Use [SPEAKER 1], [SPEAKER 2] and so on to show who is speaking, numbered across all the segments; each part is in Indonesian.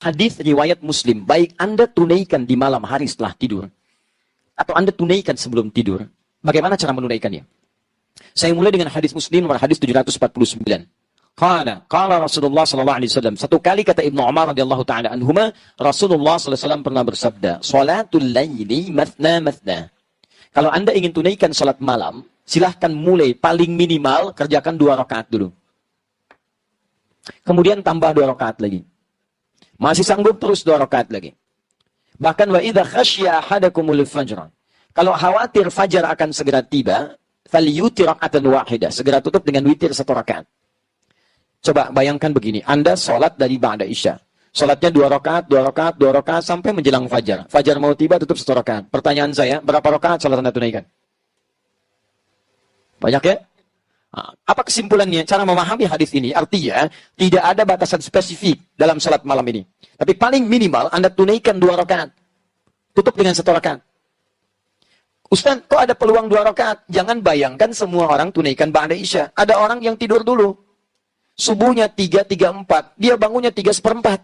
[SPEAKER 1] hadis riwayat Muslim, baik Anda tunaikan di malam hari setelah tidur, atau Anda tunaikan sebelum tidur, bagaimana cara menunaikannya? Saya mulai dengan hadis Muslim nomor hadis 749. Qala Rasulullah sallallahu alaihi wasallam. Satu kali kata Ibnu Umar radhiyallahu taala anhuma, Rasulullah sallallahu alaihi wasallam pernah bersabda, "Shalatul laili mathna mathna." Kalau Anda ingin tunaikan salat malam, silahkan mulai paling minimal kerjakan 2 rakaat dulu. Kemudian tambah 2 rakaat lagi. Masih sanggup terus 2 rakaat lagi. Bahkan wa idza khasya ahadakumul fajr. Kalau khawatir fajar akan segera tiba, falyutir raka'atan wahidah. Segera tutup dengan witir 1 rakaat. Coba bayangkan begini, Anda sholat dari ba'da isya. Sholatnya 2 rakaat, 2 rakaat, 2 rakaat sampai menjelang fajar. Fajar mau tiba, tutup 1 rakaat. Pertanyaan saya, berapa rakaat sholat Anda tunaikan? Banyak ya? Apa kesimpulannya? Cara memahami hadis ini, artinya tidak ada batasan spesifik dalam sholat malam ini. Tapi paling minimal Anda tunaikan 2 rakaat. Tutup dengan 1 rakaat. Ustaz, kok ada peluang 2 rakaat? Jangan bayangkan semua orang tunaikan ba'da isya. Ada orang yang tidur dulu. Subuhnya 3:34, dia bangunnya 3:4.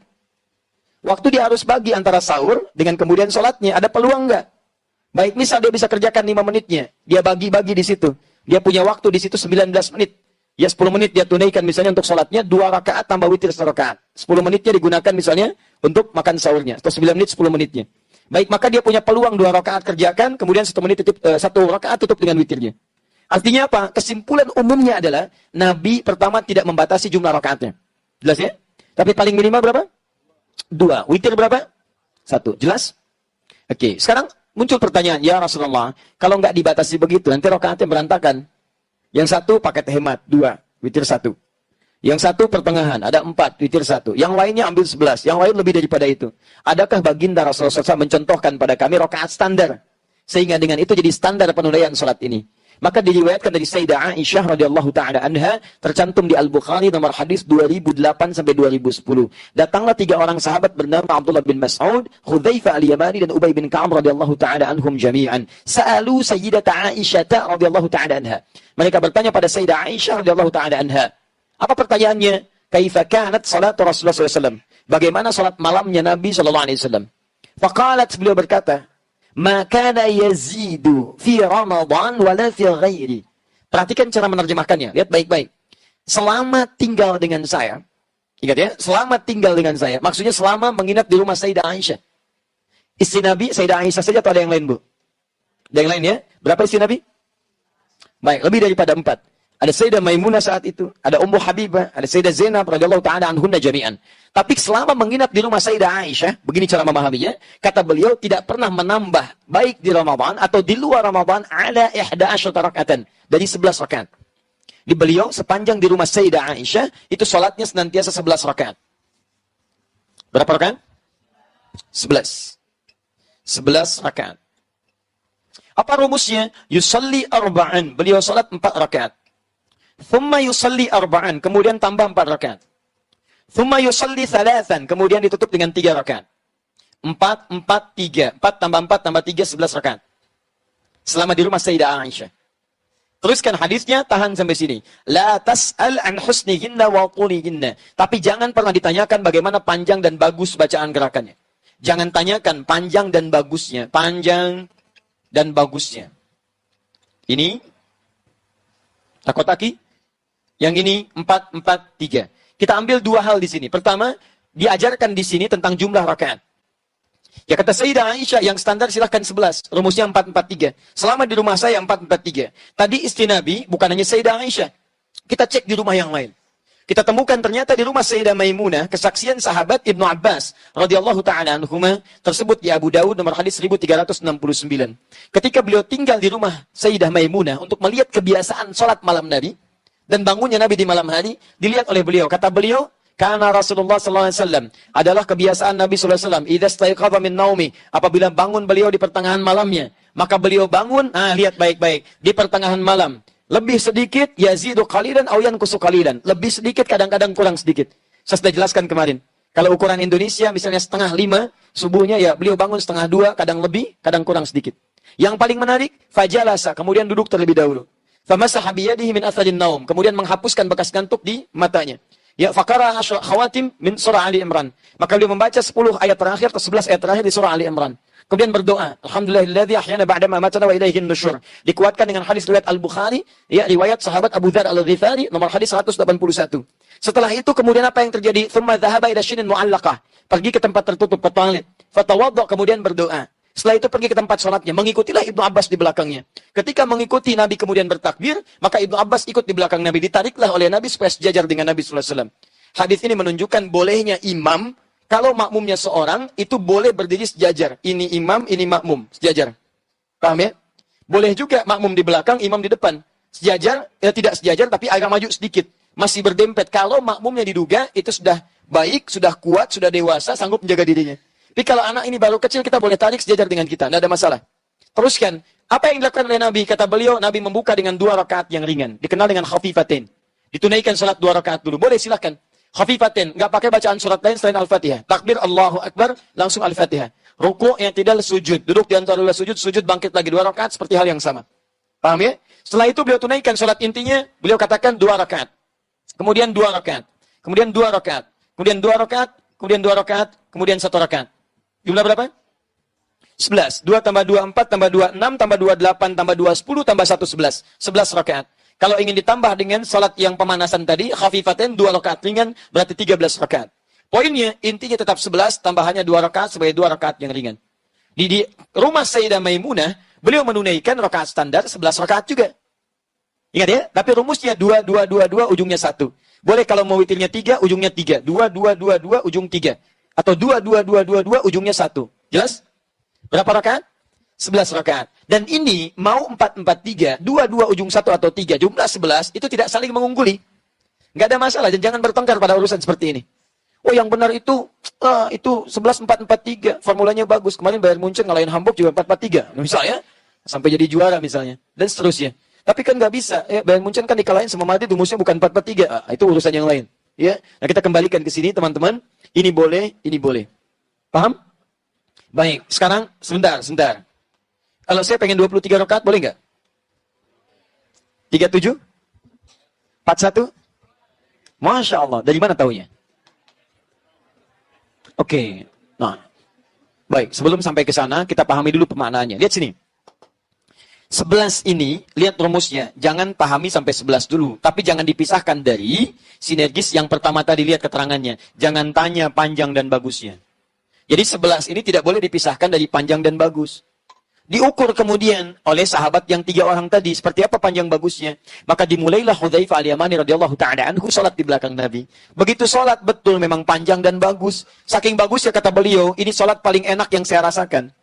[SPEAKER 1] Waktu dia harus bagi antara sahur dengan kemudian sholatnya, ada peluang nggak? Baik, misal dia bisa kerjakan 5 menitnya, dia bagi-bagi di situ. Dia punya waktu di situ 19 menit. Ya 10 menit dia tunaikan misalnya untuk sholatnya, 2 rakaat tambah witir 1 rakaat. 10 menitnya digunakan misalnya untuk makan sahurnya, atau 9 menit 10 menitnya. Baik, maka dia punya peluang 2 rakaat kerjakan, kemudian 1 menit 1 rakaat tutup dengan witirnya. Artinya apa? Kesimpulan umumnya adalah Nabi pertama tidak membatasi jumlah rakaatnya. Jelas ya? Tapi paling minimal berapa? 2. Witir berapa? 1. Jelas? Oke. Sekarang muncul pertanyaan, ya Rasulullah, kalau nggak dibatasi begitu, nanti rakaatnya berantakan. Yang 1 paket hemat, 2. Witir 1. Yang 1 pertengahan, ada 4, witir 1. Yang lainnya ambil 11. Yang lain lebih daripada itu. Adakah baginda Rasulullah SAW mencontohkan pada kami rakaat standar? Sehingga dengan itu jadi standar penunaian salat ini. Maka diriwayatkan dari Sayyidah Aisyah radhiyallahu taala anha, tercantum di Al-Bukhari nomor hadis 2008 sampai 2010. Datanglah 3 orang sahabat bernama Abdullah bin Mas'ud, Hudzaifah al-Yamani dan Ubay bin Ka'ab radhiyallahu taala anhum jami'an. Sa'alu Sayyidah Aisyah radhiyallahu taala anha. Mereka bertanya pada Sayyidah Aisyah radhiyallahu taala anha. Apa pertanyaannya? Kaifa kanat salat Rasulullah sallallahu alaihi wasallam? Bagaimana salat malamnya Nabi sallallahu alaihi wasallam? Faqalat, beliau berkata, "Ma kana yazidu fi Ramadan wala fi ghairi." Perhatikan cara menerjemahkannya, lihat baik-baik. Selama tinggal dengan saya, ingat ya, selama tinggal dengan saya, maksudnya selama menginap di rumah Sayyidah Aisyah. Istri Nabi, Sayyidah Aisyah saja atau ada yang lain, Bu? Ada yang lain ya? Berapa istri Nabi? Baik, lebih daripada 4. Ada Sayyidah Maimunah saat itu, ada Ummu Habibah, ada Sayyidah Zainab radhiyallahu taala anhunna jami'an. Tapi selama menginap di rumah Sayyidah Aisyah, begini cara memahaminya, kata beliau tidak pernah menambah baik di Ramadan atau di luar Ramadan ala 11 rakaatan, dari 11 rakaat. Di beliau sepanjang di rumah Sayyidah Aisyah itu salatnya senantiasa 11 rakaat. Berapa rakaat? 11. 11 rakaat. Apa rumusnya? Yusalli arba'an. Beliau salat 4 rakaat. Thumma yusalli arba'an, kemudian tambah 4 rakaat. Thumma yusalli thalathan, kemudian ditutup dengan 3 rakaat. 4, 4, 3. 4 tambah 4 tambah 3, 11 rakaat. Selama di rumah Sayyidah Aisyah. Teruskan hadisnya, tahan sampai sini. La tas'al an husnihinna wa tulihinna. Tapi jangan pernah ditanyakan bagaimana panjang dan bagus bacaan gerakannya. Jangan tanyakan panjang dan bagusnya. Panjang dan bagusnya. Ini takotaki. Yang ini 4, 4, 3. Kita ambil 2 hal di sini. Pertama, diajarkan di sini tentang jumlah rakaat. Ya kata Sayyidah Aisyah, yang standar silahkan 11. Rumusnya 4, 4, 3. Selama di rumah saya 4, 4, 3. Tadi istri Nabi bukan hanya Sayyidah Aisyah. Kita cek di rumah yang lain. Kita temukan ternyata di rumah Sayyidah Maimunah, kesaksian sahabat Ibnu Abbas radhiyallahu taala anhuma, tersebut di Abu Dawud nomor hadis 1369. Ketika beliau tinggal di rumah Sayyidah Maimunah untuk melihat kebiasaan salat malam Nabi, dan bangunnya Nabi di malam hari, dilihat oleh beliau. Kata beliau, karena Rasulullah SAW adalah kebiasaan Nabi SAW. Idza staiqadha min naumi, apabila bangun beliau di pertengahan malamnya, maka beliau bangun, lihat baik-baik, di pertengahan malam. Lebih sedikit, yazidu qalilan aw yanqusu qalilan. Lebih sedikit, kadang-kadang kurang sedikit. Saya sudah jelaskan kemarin. Kalau ukuran Indonesia, misalnya 4:30, subuhnya ya beliau bangun 1:30, kadang lebih, kadang kurang sedikit. Yang paling menarik, fajalasa, kemudian duduk terlebih dahulu. Famasaha biyadihi min atharin naum, kemudian menghapuskan bekas ngantuk di matanya. Ya, faqara khawatim min surah Ali Imran. Maka beliau membaca 10 ayat terakhir atau 11 ayat terakhir di surah Ali Imran. Kemudian berdoa, alhamdulillahilladzi ahyana ba'da ma matana wa ilaihin nusyur. Dikuatkan dengan hadis riwayat Al-Bukhari, ya, riwayat sahabat Abu Dzar Al-Ghifari, nomor hadis 181. Setelah itu kemudian apa yang terjadi? Tsumma dzahaba ila shinin mu'allaqah. Pergi ke tempat tertutup, ke toilet. Fatawadda, kemudian berdoa. Setelah itu pergi ke tempat sholatnya. Mengikutilah Ibnu Abbas di belakangnya. Ketika mengikuti Nabi kemudian bertakbir, maka Ibnu Abbas ikut di belakang Nabi. Ditariklah oleh Nabi supaya sejajar dengan Nabi SAW. Hadis ini menunjukkan bolehnya imam, kalau makmumnya seorang, itu boleh berdiri sejajar. Ini imam, ini makmum. Sejajar. Paham ya? Boleh juga makmum di belakang, imam di depan. Sejajar, ya tidak sejajar, tapi agak maju sedikit. Masih berdempet. Kalau makmumnya diduga, itu sudah baik, sudah kuat, sudah dewasa, sanggup menjaga dirinya. Tapi kalau anak ini baru kecil, kita boleh tarik sejajar dengan kita. Tidak ada masalah. Teruskan. Apa yang dilakukan oleh Nabi? Kata beliau, Nabi membuka dengan 2 rakaat yang ringan. Dikenal dengan khafifatain. Ditunaikan salat 2 rakaat dulu. Boleh, silahkan. Khafifatain. Nggak pakai bacaan surat lain selain Al-Fatihah. Takbir, Allahu Akbar, langsung Al-Fatihah. Ruku yang tidak sujud. Duduk di antara sujud, sujud bangkit lagi 2 rakaat seperti hal yang sama. Paham ya? Setelah itu beliau tunaikan salat intinya, beliau katakan 2 rakaat. Kemudian 2 rakaat. Kemudian 2 rakaat. Kemudian 2 rakaat. Kemudian 2 rakaat. Kemudian 1 rakaat. Jumlah berapa? 11. 2 tambah 2, 4 tambah 2, 6 tambah 2, 8 tambah 2, 10 tambah 1, 11. 11 rakaat. Kalau ingin ditambah dengan salat yang pemanasan tadi, khafifatain 2 rakaat ringan, berarti 13 rakaat. Poinnya, intinya tetap 11, tambahannya 2 rakaat sebagai 2 rakaat yang ringan. Di rumah Sayyidah Maimunah, beliau menunaikan rakaat standar 11 rakaat juga. Ingat ya, tapi rumusnya 2, 2, 2, 2, ujungnya 1. Boleh kalau mau witirnya 3, ujungnya 3. 2, 2, 2, 2, ujung 3. Atau 2, 2, 2, 2, 2, ujungnya 1. Jelas? Berapa rakaat? 11 rakaat. Dan ini mau 4, 4, 3, 2, 2, ujung 1 atau 3, jumlah 11, itu tidak saling mengungguli. Nggak ada masalah, dan jangan bertengkar pada urusan seperti ini. Oh, yang benar itu 11, 4, 4, 3, formulanya bagus. Kemarin Bayern Munchen ngalahin Hamburg juga 4, 4, 3. Misalnya, sampai jadi juara misalnya. Dan seterusnya. Tapi kan nggak bisa. Ya, Bayern Munchen kan dikalahin sama Madrid, rumusnya bukan 4, 4, 3. Itu urusan yang lain. Ya, nah kita kembalikan ke sini teman-teman. Ini boleh, ini boleh. Paham? Baik, sekarang sebentar. Kalau saya pengen 23 rakaat, boleh nggak? 37? 41? Masya Allah, dari mana taunya? Oke, nah. Baik, sebelum sampai ke sana, kita pahami dulu pemaknaannya. Lihat sini. 11 ini, lihat rumusnya. Jangan pahami sampai 11 dulu. Tapi jangan dipisahkan dari sinergis yang pertama tadi, lihat keterangannya. Jangan tanya panjang dan bagusnya. Jadi 11 ini tidak boleh dipisahkan dari panjang dan bagus. Diukur kemudian oleh sahabat yang 3 orang tadi. Seperti apa panjang bagusnya. Maka dimulailah Hudzaifah al-Yamani radhiyallahu ta'ala anhu sholat di belakang Nabi. Begitu sholat, betul memang panjang dan bagus. Saking bagusnya kata beliau, ini sholat paling enak yang saya rasakan.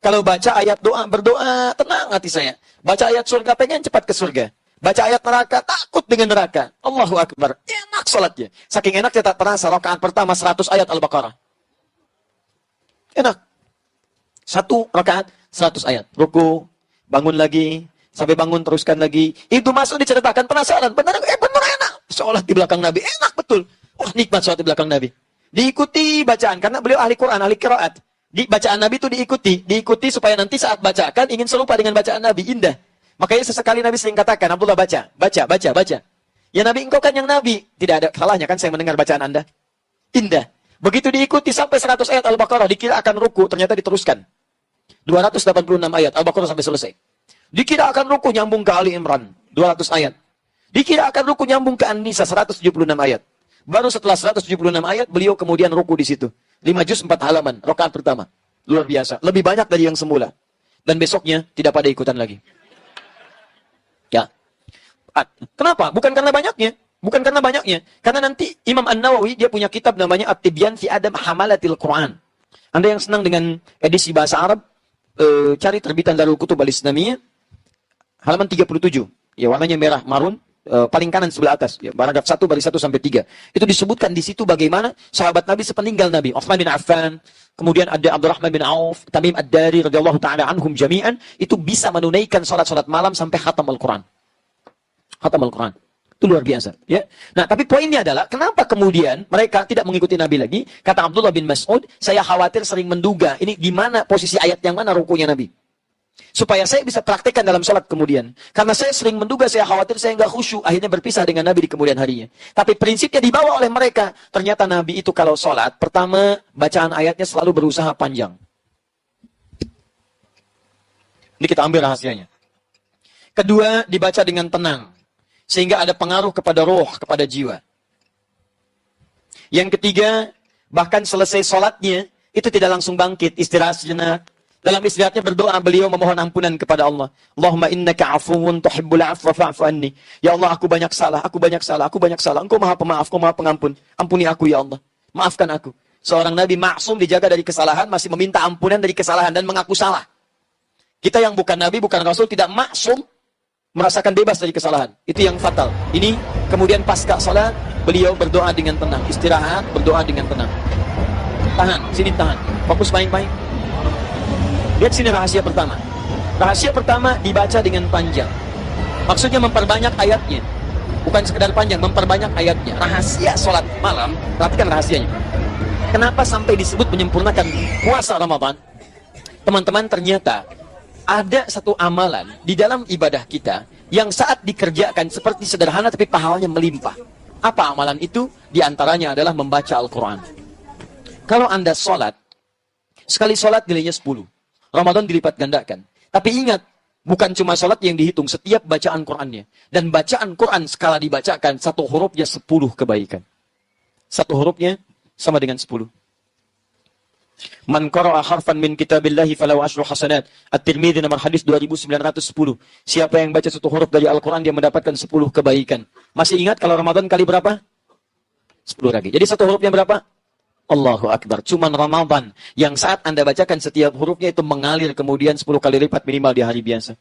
[SPEAKER 1] Kalau baca ayat doa, berdoa, tenang hati saya. Baca ayat surga, pengen cepat ke surga. Baca ayat neraka, takut dengan neraka. Allahu Akbar. Enak sholatnya. Saking enaknya tak terasa, rakaat pertama 100 ayat Al-Baqarah. Enak. 1 rakaat, 100 ayat. Ruku, bangun lagi, sampai bangun teruskan lagi. Itu masuk diceritakan penasaran. Benar enak. Sholat di belakang Nabi, enak betul. Wah, nikmat sholat di belakang Nabi. Diikuti bacaan, karena beliau ahli Quran, ahli qiraat. Di bacaan Nabi itu diikuti supaya nanti saat bacakan ingin serupa dengan bacaan Nabi, indah. Makanya sesekali Nabi sering katakan, Abdullah baca. Ya Nabi, engkau kan yang Nabi. Tidak ada salahnya kan saya mendengar bacaan Anda. Indah. Begitu diikuti sampai 100 ayat Al-Baqarah, dikira akan ruku, ternyata diteruskan. 286 ayat Al-Baqarah sampai selesai. Dikira akan ruku, nyambung ke Ali Imran, 200 ayat. Dikira akan ruku, nyambung ke An-Nisa, 176 ayat. Baru setelah 176 ayat, beliau kemudian ruku di situ. 5 juz 4 halaman, rakaat pertama. Luar biasa. Lebih banyak dari yang semula. Dan besoknya tidak pada ikutan lagi. Ya. Kenapa? Bukan karena banyaknya. Karena nanti Imam An-Nawawi, dia punya kitab namanya At-Tibyan fi Adab Hamalatil Quran. Anda yang senang dengan edisi bahasa Arab, cari terbitan Darul Kutub Al-Islamiyah, halaman 37. Ya, warnanya merah, marun. Paling kanan sebelah atas, ya, paragraf 1 baris 1 sampai 3. Itu disebutkan di situ bagaimana sahabat Nabi sepeninggal Nabi, Utsman bin Affan, kemudian ada Abdurrahman bin Auf, Tamim Ad-Dari radhiyallahu taala anhum jami'an, itu bisa menunaikan salat-salat malam sampai khatam Al-Qur'an. Khatam Al-Qur'an. Itu luar biasa, ya. Nah, tapi poinnya adalah kenapa kemudian mereka tidak mengikuti Nabi lagi? Kata Abdullah bin Mas'ud, saya khawatir sering menduga ini gimana posisi ayat yang mana rukunya Nabi. Supaya saya bisa praktekkan dalam sholat kemudian. Karena saya sering menduga, saya khawatir saya nggak khusyuk. Akhirnya berpisah dengan Nabi di kemudian harinya. Tapi prinsipnya dibawa oleh mereka. Ternyata Nabi itu kalau sholat, pertama bacaan ayatnya selalu berusaha panjang. Ini kita ambil rahasianya. Kedua, dibaca dengan tenang. Sehingga ada pengaruh kepada roh, kepada jiwa. Yang ketiga, bahkan selesai sholatnya, itu tidak langsung bangkit, istirahat sejenak. Dalam istirahatnya berdoa, beliau memohon ampunan kepada Allah. Allahumma innaka afuwun tuhibbul afwa fa'fu anni. Ya Allah, aku banyak salah, aku banyak salah, aku banyak salah. Engkau maha pemaaf, engkau maha pengampun. Ampuni aku ya Allah. Maafkan aku. Seorang Nabi maksum dijaga dari kesalahan, masih meminta ampunan dari kesalahan dan mengaku salah. Kita yang bukan Nabi, bukan Rasul, tidak maksum merasakan bebas dari kesalahan. Itu yang fatal. Ini kemudian pasca salat, beliau berdoa dengan tenang. Istirahat, berdoa dengan tenang. Tahan, sini tahan. Fokus baik-baik. Lihat sini rahasia pertama. Rahasia pertama dibaca dengan panjang. Maksudnya memperbanyak ayatnya. Bukan sekedar panjang, memperbanyak ayatnya. Rahasia sholat malam, perhatikan rahasianya. Kenapa sampai disebut menyempurnakan puasa Ramadan? Teman-teman, ternyata ada satu amalan di dalam ibadah kita yang saat dikerjakan seperti sederhana tapi pahalanya melimpah. Apa amalan itu? Di antaranya adalah membaca Al-Quran. Kalau Anda sholat, sekali sholat nilainya 10. Ramadan dilipat gandakan. Tapi ingat, bukan cuma sholat yang dihitung, setiap bacaan Qur'annya. Dan bacaan Qur'an skala dibacakan, satu hurufnya 10 kebaikan. Satu hurufnya sama dengan 10. Man qara'a harfan min kitabillahi falahu asyru hasanat. At-Tirmidzi nomor hadis 2910. Siapa yang baca satu huruf dari Al-Quran, dia mendapatkan 10 kebaikan. Masih ingat kalau Ramadan kali berapa? 10 lagi. Jadi satu hurufnya berapa? Allahu Akbar. Cuman Ramadan yang saat Anda bacakan setiap hurufnya itu mengalir kemudian 10 kali lipat minimal di hari biasa.